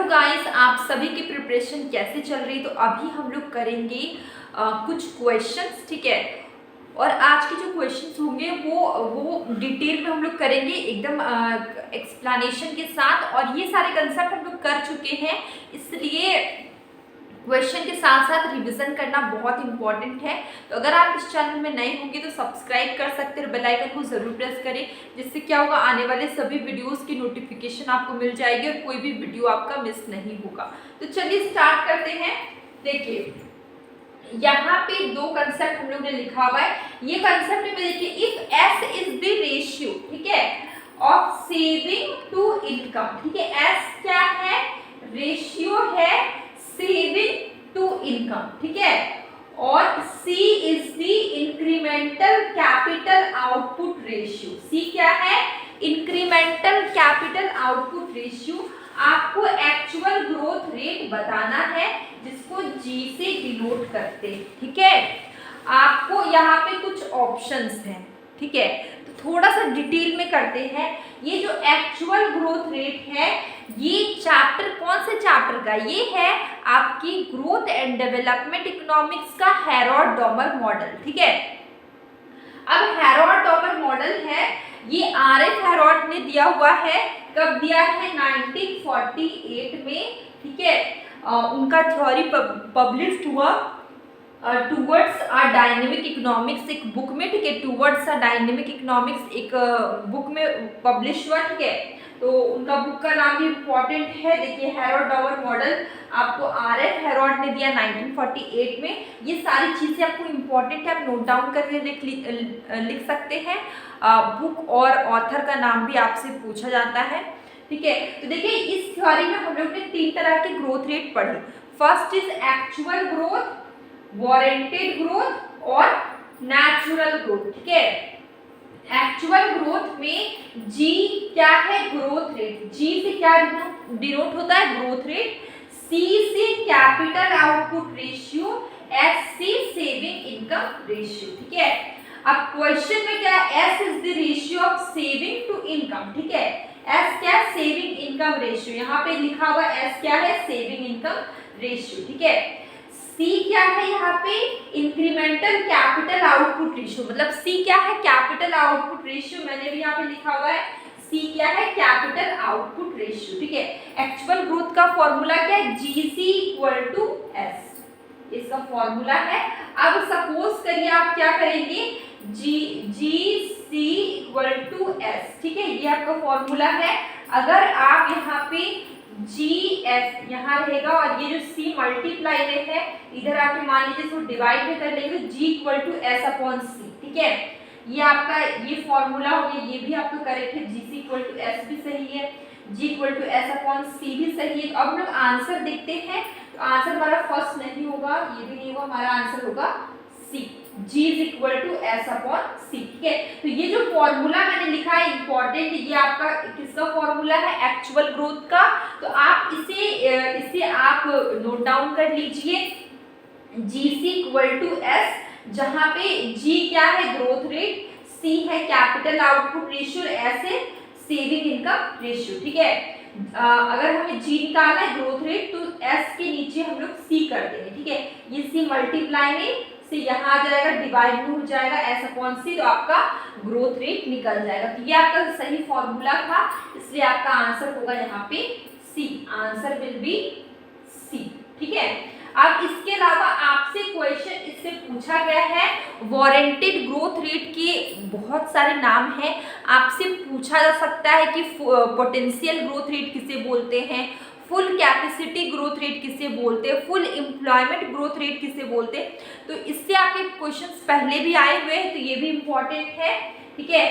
Guys, आप सभी की प्रिपरेशन कैसे चल रही? तो अभी हम लोग करेंगे कुछ क्वेश्चंस, ठीक है। और आज के जो क्वेश्चंस होंगे वो डिटेल में हम लोग करेंगे, एकदम एक्सप्लेनेशन के साथ। और ये सारे कंसेप्ट हम लोग कर चुके हैं, इसलिए क्वेश्चन के साथ साथ रिवीजन करना बहुत इंपॉर्टेंट है। तो अगर आप इस चैनल में नए होंगे तो सब्सक्राइब कर सकते हैं, बेल आइकन को जरूर प्रेस करें, जिससे क्या होगा, आने वाले सभी वीडियोस की नोटिफिकेशन आपको मिल जाएगी और कोई भी वीडियो आपका मिस नहीं होगा। तो चलिए स्टार्ट करते हैं। देखिए, यहाँ पे दो कंसेप्ट हम लोग ने लिखा हुआ है। ये कंसेप्ट में देखिए, if S is the ratio, ठीक है, ऑफ सेविंग टू इनकम, ठीक है। एस क्या है? रेशियो है सेविंग टू इनकम, ठीक है। और C is the incremental capital output ratio. C क्या है? Incremental capital output ratio. आपको एक्चुअल ग्रोथ रेट बताना है, जिसको G से डिनोट करते हैं, ठीक है। आपको यहाँ पे कुछ ऑप्शंस हैं, ठीक है। तो थोड़ा सा डिटेल में करते हैं। ये जो एक्चुअल ग्रोथ रेट है, ये चैप्टर कौन से चैप्टर का? ये है आपकी ग्रोथ एंड डेवलपमेंट इकोनॉमिक्स का हेरोड-डॉमर मॉडल, ठीक है। अब हेरोड-डॉमर मॉडल है, ये RF हेरोड ने दिया हुआ है। कब दिया है? 1948 में, ठीक है। उनका थ्योरी पब्लिश हुआ टूवर्ड्स अ डायनेमिक इकोनॉमिक्स एक बुक में, ठीक है। टूवर्ड्स अ डायनेमिक इकोनॉमिक्स एक बुक में पब्लिश हुआ, ठीक है। तो उनका बुक का नाम भी इम्पोर्टेंट है। देखिए, हेरोड-डॉमर मॉडल आपको RF हेरोड ने दिया 1948 में। ये सारी चीज़ें आपको इम्पोर्टेंट है, आप नोट डाउन करके लिख सकते हैं। बुक और ऑथर का नाम भी आपसे पूछा जाता है, ठीक है। तो देखिए, इस थ्योरी में हम लोग ने 3 तरह की ग्रोथ रेट पढ़ी। First is actual growth, warranted growth और नेचुरल ग्रोथ, ठीक है। एक्चुअल ग्रोथ में G क्या है? Growth rate. G से क्या डिनोट होता है? Growth rate. C से कैपिटल आउटपुट रेशियो, S से सेविंग इनकम रेशियो, ठीक है। अब क्वेश्चन में क्या है? S is the ratio of saving to income, ठीक है। S क्या? Saving income ratio. यहाँ पे लिखा हुआ S क्या है? सेविंग इनकम रेशियो, ठीक है। C क्या है? यहाँ पे इंक्रीमेंटल कैपिटल आउटपुट रेशियो। मतलब C क्या है? Capital output ratio. मैंने भी यहाँ पे लिखा हुआ है C क्या है? कैपिटल आउटपुट रेशियो, ठीक है। एक्चुअल ग्रोथ का फॉर्मूला क्या है? GC इक्वल टू S, इसका फॉर्मूला है। अब सपोज करिए आप क्या करेंगे, GC इक्वल टू S, ठीक है। ये आपका फॉर्मूला है। अगर आप यहाँ पे GS यहाँ रहेगा और ये जो C मल्टीप्लाई है, इधर आके मान लीजिए इसको डिवाइड में कर लेंगे, G equal to S upon C, ठीक है। ये आपका ये फॉर्मूला हो गया, ये भी आपका करेक्ट है। GC इक्वल टू S भी सही है, G equal to S upon C भी सही है। तो अब हम लोग आंसर देखते हैं। तो आंसर हमारा फर्स्ट नहीं होगा, ये भी नहीं होगा, हमारा आंसर होगा C, G is equal to S upon C, ठीक है। तो ये जो फॉर्मूला मैंने लिखा है इंपॉर्टेंट, ये आपका किसका फॉर्मूला है? एक्चुअल ग्रोथ का। तो आप इसे आप नोट डाउन कर लीजिए, GC इक्वल टू S, जहाँ पे G क्या है? ग्रोथ रेट, C है कैपिटल आउटपुट रेशियो, S है सेविंग इनकम रेशियो, ठीक है। अगर हमें G निकालना है ग्रोथ रेट, तो S के नीचे हम लोग C कर देंगे, ठीक है। ये C मल्टीप्लाई में से यहाँ आ जाएगा, डिवाइड में हो जाएगा S अपॉन C, तो आपका ग्रोथ रेट निकल जाएगा। तो ये आपका सही फॉर्मूला था, इसलिए आपका आंसर होगा यहाँ पे C। Answer will be C, ठीक है। अब इसके अलावा आपसे क्वेश्चन इससे पूछा गया है, वारंटेड ग्रोथ रेट के बहुत सारे नाम हैं। आपसे पूछा जा सकता है कि पोटेंशियल ग्रोथ रेट किसे बोलते हैं, फुल कैपेसिटी ग्रोथ रेट किसे बोलते हैं, फुल एम्प्लॉयमेंट ग्रोथ रेट किसे बोलते हैं। तो इससे आपके क्वेश्चंस पहले भी आए हुए हैं, तो ये भी इम्पोर्टेंट है, ठीक है।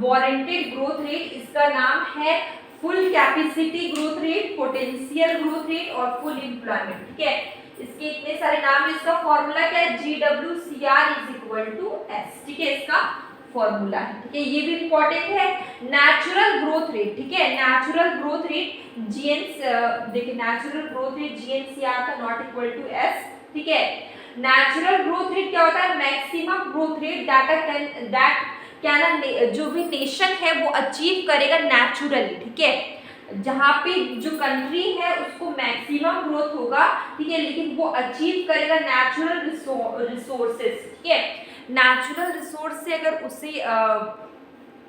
वारंटेड ग्रोथ रेट, इसका नाम है full capacity growth rate, potential growth rate और फुल एम्प्लॉयमेंट, ठीक है। इसके इतने सारे नाम। इसका फॉर्मूला क्या है? GWCR is equal to S, ठीक है, इसका फॉर्मूला है, ठीक है। ये भी इंपॉर्टेंट है। नेचुरल ग्रोथ रेट, ठीक है, नेचुरल ग्रोथ रेट देखिए, नेचुरल ग्रोथ रेट GNCR का नॉट इक्वल टू S, ठीक है। नेचुरल ग्रोथ रेट क्या होता है? मैक्सिमम ग्रोथ रेट दैट क्या ना जो भी नेशन है वो अचीव करेगा नेचुरली, ठीक है। जहाँ पे जो कंट्री है उसको मैक्सिमम ग्रोथ होगा, ठीक है, लेकिन वो अचीव करेगा नेचुरल रिसोर्सेस, ठीक है। नेचुरल रिसोर्स से अगर उसे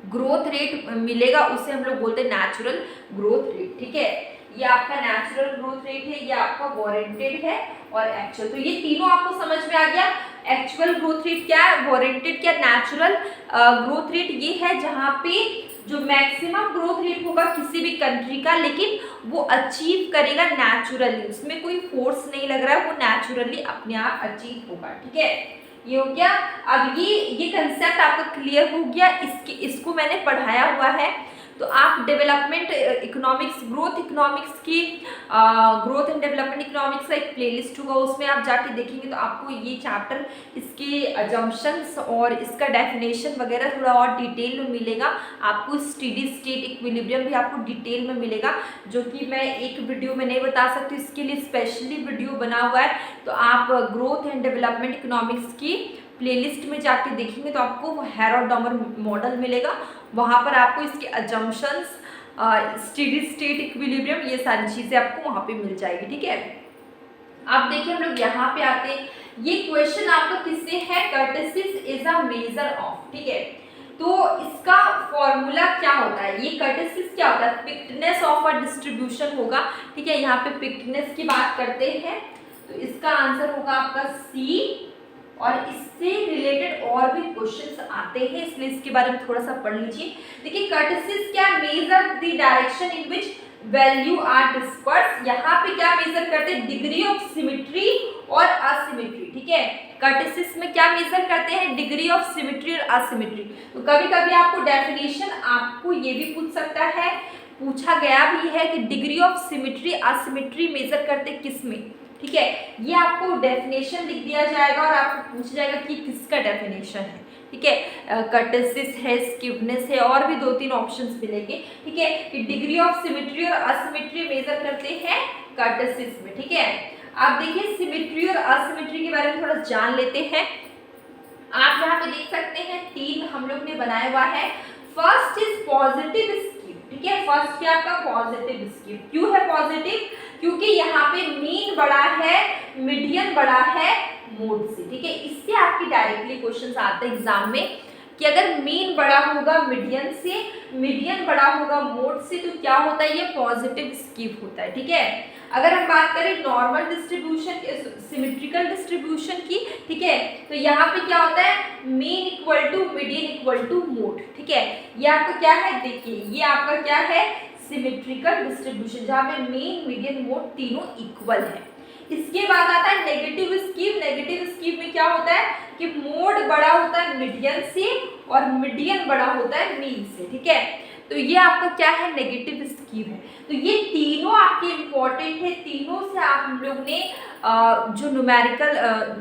ग्रोथ रेट मिलेगा उसे हम लोग बोलते हैं नेचुरल ग्रोथ रेट, ठीक है। ये आपका नेचुरल ग्रोथ रेट है, ये आपका वारंटेड है और एक्चुअल। तो ये तीनों आपको समझ में आ गया। एक्चुअल ग्रोथ रेट क्या है, वारंटेड क्या, नेचुरल ग्रोथ रेट ये है जहाँ पे जो मैक्सिमम ग्रोथ रेट होगा किसी भी कंट्री का, लेकिन वो अचीव करेगा नेचुरली, उसमें कोई फोर्स नहीं लग रहा है, वो नेचुरली अपने आप अचीव होगा, ठीक है। ये हो गया। अब ये कंसेप्ट आपका क्लियर हो गया। इसको मैंने पढ़ाया हुआ है, तो आप डेवलपमेंट इकोनॉमिक्स, ग्रोथ इकोनॉमिक्स की ग्रोथ एंड डेवलपमेंट इकोनॉमिक्स का एक प्लेलिस्ट होगा, उसमें आप जाके देखेंगे तो आपको ये चैप्टर, इसके अजम्पशंस और इसका डेफिनेशन वगैरह थोड़ा और डिटेल में मिलेगा। आपको स्टेडी स्टेट इक्विलिब्रियम भी आपको डिटेल में मिलेगा, जो कि मैं एक वीडियो में नहीं बता सकती, इसके लिए स्पेशली वीडियो बना हुआ है। तो आप ग्रोथ एंड डेवलपमेंट इकोनॉमिक्स की प्लेलिस्ट में जाके देखेंगे तो आपको हेरोडामर मॉडल मिलेगा, वहाँ पर आपको इसके अजम्पशंस, स्टेडी स्टेट इक्विलिब्रियम, ये सारी चीज़ें आपको वहाँ पे मिल जाएगी, ठीक है। अब देखिए हम लोग यहाँ पे आते हैं। ये क्वेश्चन आपका किससे है, कर्टेसिस इज अ मेजर ऑफ, ठीक है। तो इसका फॉर्मूला क्या होता है, ये कर्टेसिस क्या होता है, पिक्टनेस ऑफ अ डिस्ट्रीब्यूशन होगा, ठीक है। यहाँ पे पिक्टनेस की बात करते हैं, तो इसका आंसर होगा आपका सी। और इससे रिलेटेड और भी क्वेश्चंस आते हैं, इसलिए इसके बारे में थोड़ा सा पढ़ लीजिए। देखिए कर्टेसिस क्या, measure the direction in which value are disperse. यहाँ पे क्या मेजर करते हैं, डिग्री ऑफ सिमेट्री और असिमेट्री, ठीक है। कर्टेसिस में क्या मेजर करते हैं, डिग्री ऑफ सिमेट्री और असिमेट्री। तो कभी कभी आपको डेफिनेशन आपको ये भी पूछ सकता है, पूछा गया भी है कि degree of symmetry asymmetry measure करते किस में, ठीक है। ये आपको डेफिनेशन लिख दिया जाएगा और आपको पूछा जाएगा कि किसका डेफिनेशन है, ठीक है। कर्टेसिस है, स्क्यूनेस है, और भी 2-3 ऑप्शंस मिलेंगे, ठीक है, कि डिग्री ऑफ सिमेट्री और असिमेट्री मेजर करते हैं कर्टेसिस में, ठीक है। आप देखिए सिमेट्री और असिमेट्री के बारे में थोड़ा जान लेते हैं। आप यहाँ पे देख सकते हैं 3 हम लोग ने बनाया हुआ है। फर्स्ट इज पॉजिटिव स्क्यू, ठीक है। फर्स्ट क्या आपका पॉजिटिव स्क्यू, क्यों है पॉजिटिव, क्योंकि यहाँ पे मीन बड़ा है, मीडियन बड़ा है मोड से, ठीक है। इससे आपकी डायरेक्टली क्वेश्चन आते हैं एग्जाम में कि अगर मीन बड़ा होगा मीडियन से, मीडियन बड़ा होगा मोड से, तो क्या होता है, ये पॉजिटिव स्क्यू होता है, ठीक है। अगर हम बात करें नॉर्मल डिस्ट्रीब्यूशन, सिमेट्रिकल डिस्ट्रीब्यूशन की, ठीक है, तो यहाँ पे क्या होता है, mean equal to median equal to mode, ठीक है। ये आपका क्या है, देखिए ये आपका क्या है, सिमेट्रिकल डिस्ट्रीब्यूशन, जहाँ पे मीन मीडियन मोड तीनों इक्वल है। इसके बाद आता है नेगेटिव स्क्यू। नेगेटिव स्क्यू में क्या होता है कि मोड बड़ा होता है मीडियन से और मीडियन बड़ा होता है मीन से, ठीक है। तो ये आपका क्या है, नेगेटिव स्क्यू है। तो ये तीनों आपके इम्पोर्टेंट है, तीनों से आप हम लोग ने जो न्यूमेरिकल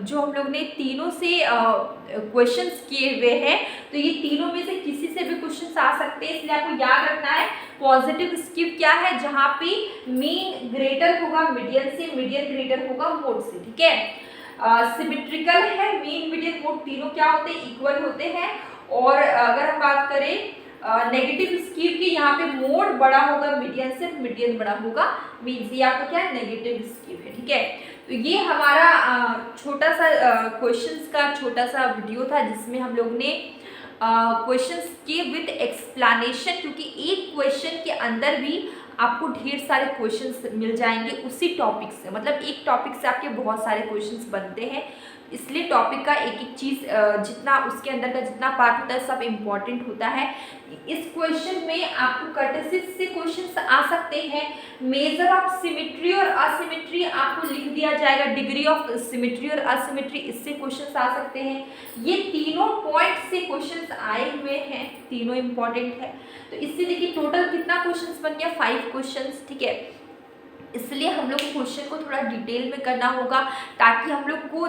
जो हम लोग ने तीनों से क्वेश्चंस किए हुए हैं, तो ये तीनों में से किसी से भी क्वेश्चंस आ सकते हैं, इसलिए आपको याद रखना है पॉजिटिव स्क्यू क्या है, जहाँ पे मीन ग्रेटर होगा मीडियन से, मीडियन ग्रेटर होगा मोड से, ठीक है। सिमेट्रिकल है, मीन मीडियन मोड तीनों क्या होते हैं, इक्वल होते हैं। और अगर हम बात करें नेगेटिव स्क्यू की, यहाँ पे मोड बड़ा होगा मीडियन से, मीडियन बड़ा होगा मीन से, आपका क्या है, नेगेटिव स्क्यू है, ठीक है। तो ये हमारा छोटा सा क्वेश्चंस का छोटा सा वीडियो था, जिसमें हम लोग ने क्वेश्चंस किए विद एक्सप्लेनेशन, क्योंकि एक क्वेश्चन के अंदर भी आपको ढेर सारे क्वेश्चंस मिल जाएंगे उसी टॉपिक से, मतलब एक टॉपिक से आपके बहुत सारे क्वेश्चंस बनते हैं, इसलिए टॉपिक का एक एक चीज़ जितना उसके अंदर का जितना पार्ट होता है सब इम्पॉर्टेंट होता है। इस क्वेश्चन में आपको कर्टेसिस से क्वेश्चंस आ सकते हैं, मेजर ऑफ सिमेट्री और असिमेट्री आपको लिख दिया जाएगा, डिग्री ऑफ सिमेट्री और असिमेट्री इससे क्वेश्चंस आ सकते हैं। ये तीनों पॉइंट से क्वेश्चंस आए हुए हैं, तीनों इम्पॉर्टेंट है। तो इससे देखिए टोटल कितना क्वेश्चंस बन गया, 5 क्वेश्चंस, ठीक है। इसलिए हम लोग को क्वेश्चन को थोड़ा डिटेल में करना होगा, ताकि हम लोग को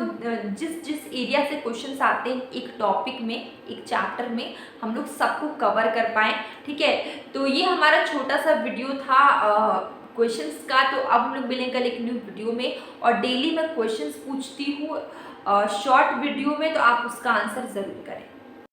जिस जिस एरिया से क्वेश्चंस आते हैं एक टॉपिक में, एक चैप्टर में, हम लोग सबको कवर कर पाएँ, ठीक है। तो ये हमारा छोटा सा वीडियो था क्वेश्चंस का। तो अब हम लोग मिलेंगे कल एक न्यू वीडियो में, और डेली मैं क्वेश्चंस पूछती हूँ शॉर्ट वीडियो में, तो आप उसका आंसर ज़रूर करें।